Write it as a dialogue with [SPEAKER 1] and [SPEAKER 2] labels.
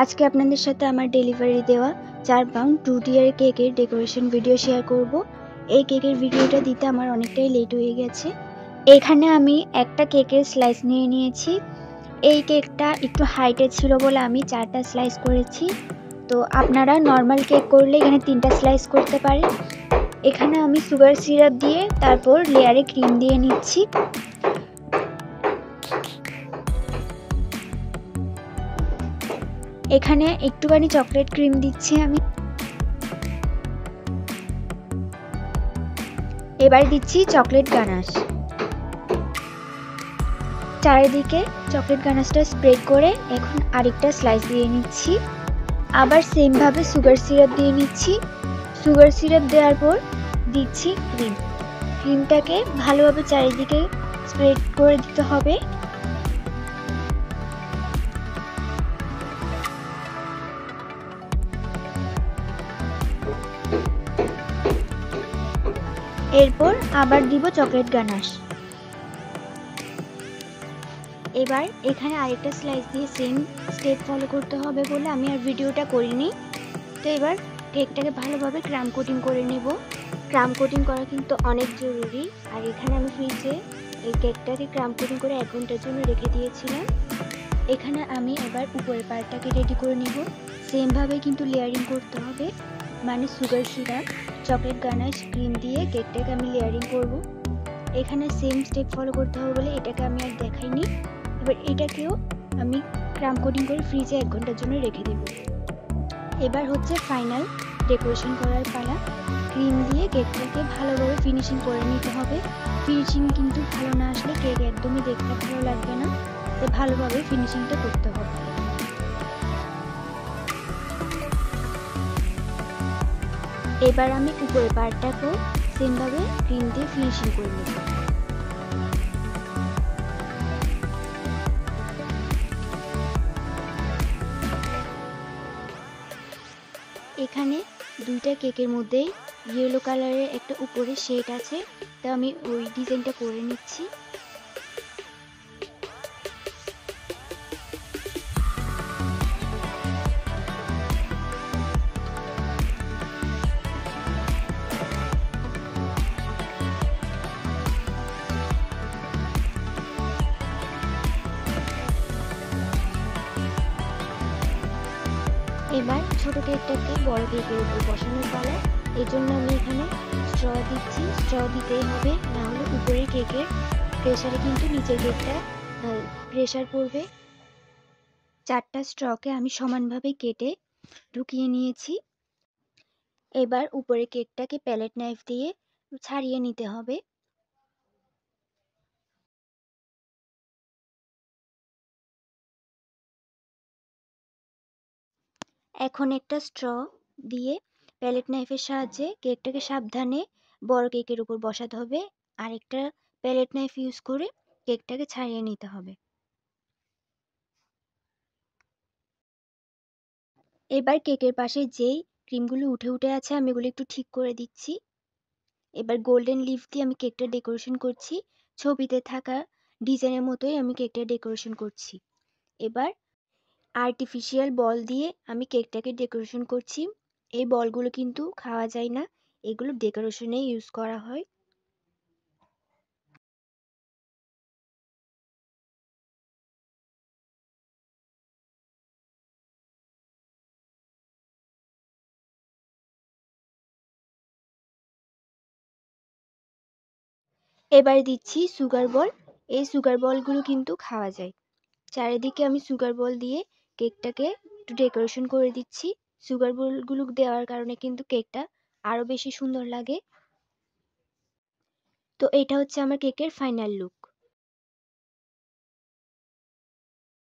[SPEAKER 1] আজকে আপনাদের সাথে আমার ডেলিভারি দেওয়া 4 পাউন্ড 2 টিয়ার কেকের ডেকোরেশন ভিডিও শেয়ার করব। এই কেকের ভিডিওটা দিতে আমার অনেকটাই লেট হয়ে গেছে। এখানে আমি একটা কেকের স্লাইস নিয়ে নিয়েছি। এই কেকটা একটু হাইটে ছিল বলে আমি 4টা স্লাইস করেছি। তো আপনারা নর্মাল কেক করলে এখানে 3টা স্লাইস করতে পারেন। এখানে আমি সুগার সিরাপ দিয়ে তারপর লেয়ারে ক্রিম দিয়ে নিচ্ছি। এখানে একটুখানি চকলেট ক্রিম দিচ্ছি আমি। এবার দিচ্ছি চকলেট গানাশ। চারিদিকে চকলেট গানাশটা স্প্রেড করে এখন আরেকটা স্লাইস দিয়ে নিচ্ছি। আবার সেম ভাবে সুগার সিরাপ দিয়ে নিচ্ছি। সুগার সিরাপ দেওয়ার পর দিচ্ছি ক্রিম। ক্রিমটাকে ভালোভাবে চারিদিকে স্প্রেড করে দিতে হবে। এরপর আবার দিব চকলেট গানাশ। এবার এখানে আরেকটা স্লাইস দিয়ে সেম স্টেপ ফলো করতে হবে বলে আমি আর ভিডিওটা করিনি। তো এবার কেকটাকে ভালোভাবে ক্রাম কোটিং করে নেব। ক্রাম কোটিং করা কিন্তু অনেক জরুরি। আর এখানে আমি ফ্রিজে এই কেকটাকে ক্রাম কোটিং করে 1 ঘন্টার জন্য রেখে দিয়েছিলাম। এখানে আমি এবার উপরের পার্টটাকে রেডি করে নেব। সেম ভাবে কিন্তু লেয়ারিং করতে হবে, মানে sugar syrup, chocolate ganache, cream দিয়ে কেকটাকে আমি লেয়ারিং করব। এখানে সেম স্টেপ ফলো করতে হবে বলে এটাকে আমি আর দেখাইনি। এবার এটাকেও আমি ক্রাম কোটিং করে ফ্রিজে 1 ঘন্টার জন্য রেখে দেব। এবার হচ্ছে ফাইনাল ডেকোরেশন করার পালা। ক্রিম দিয়ে কেকটাকে ভালোভাবে ফিনিশিং করে নিতে হবে। ফিনিশিং কিন্তু ভালো না আসলে কেক একদমই দেখতে ভালো লাগবে না। তো ভালোভাবে ফিনিশিংটা করতে হবে। এবার আমি উপরের পার্টটাকেও সেমভাবে ক্রিম দিয়ে ফিনিশিং করে নেব। এখানে দুইটা কেকের মধ্যেই ইয়েলো কালারের একটা উপরে শেড আছে, তো আমি ওই ডিজাইনটা করে নিচ্ছি। এবার ছোট কেকটাকে বড় কেকের উপর বসানোর পালা। এই জন্য আমি এখানে স্ট্র দিচ্ছি। স্ট্র দিতেই হবে, না হলে উপরের কেকের প্রেসারে কিন্তু নিচের কেকটা প্রেসার পড়বে। 4টা স্ট্রকে আমি সমানভাবে কেটে ঢুকিয়ে নিয়েছি। এবার উপরের কেকটাকে প্যালেট নাইফ দিয়ে ছাড়িয়ে নিতে হবে। এখন একটা স্ট্র দিয়ে প্যালেট নাইফের সাহায্যে কেকটাকে সাবধানে বড় কেকের উপর বসাতে হবে। আরেকটা প্যালেট নাইফ ইউজ করে কেকটাকে ছাড়িয়ে নিতে হবে। এবার কেকের পাশে যেই ক্রিমগুলো উঠে উঠে আছে আমি এগুলো একটু ঠিক করে দিচ্ছি। এবার গোল্ডেন লিফ দিয়ে আমি কেকটা ডেকোরেশন করছি। ছবিতে থাকা ডিজাইনের মতোই আমি কেকটা ডেকোরেশন করছি। এবার আর্টিফিশিয়াল বল দিয়ে আমি কেকটাকে ডেকোরেশন করছি। এই বলগুলো কিন্তু খাওয়া যায় না, এগুলো ডেকোরেশনে ইউজ করা হয়। এবার দিচ্ছি সুগার বল। এই সুগার বলগুলো কিন্তু খাওয়া যায়। চারিদিকে আমি সুগার বল দিয়ে কেকটাকে একটু ডেকোরেশন করে দিচ্ছি। সুগার বলগুলো দেওয়ার কারণে কিন্তু কেকটা আরো বেশি সুন্দর লাগে। তো এটা হচ্ছে আমার কেকের ফাইনাল লুক।